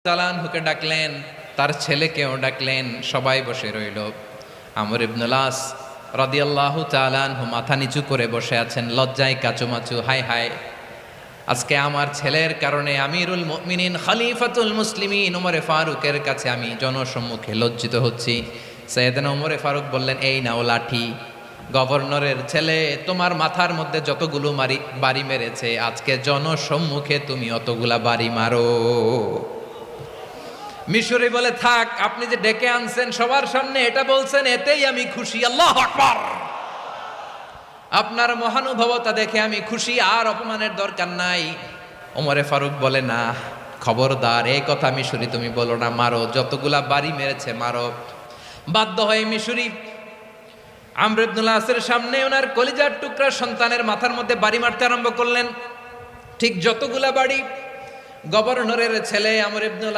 তাআলাকে ডাকলেন, তার ছেলেকেও ডাকলেন, সবাই বসে রইল। আমর ইবনুল আস রাদিয়াল্লাহু তাআলা আনহু মাথা নিচু করে বসে আছেন, লজ্জায় কাচুমাচু। হায় হায়, আজকে আমার ছেলের কারণে আমিরুল মুমিনিন খলিফাতুল মুসলিমিন ওমরে ফারুকের কাছে আমি জনসম্মুখে লজ্জিত হচ্ছি। সাইয়েদনা ওমরে ফারুক বললেন, এই নাও লাঠি, গভর্নরের ছেলে তোমার মাথার মধ্যে যতগুলো বাড়ি মেরেছে, আজকে জনসম্মুখে তুমি অতগুলা বাড়ি মারো। মিশরি বলে, থাক, আপনি যে ডেকে আনছেন সবার সামনে এটা বলছেন, এতেই আমি খুশি। আল্লাহু আকবার। আপনার মহানুভবতা দেখে আমি খুশি, আর অপমানের দরকার নাই। ওমরে ফারুক বলে, না, খবরদার, এই কথা মিশরি তুমি বলো না, মারো, যতগুলা বাড়ি মেরেছে মারো। বাধ্য হয়ে মিশরি আমর ইবনুল আসের সামনে ওনার কলিজার টুকরা সন্তানের মাথার মধ্যে বাড়ি মারতে আরম্ভ করলেন। ঠিক যতগুলা বাড়ি গভর্নরের ছেলে আমর ইবনুল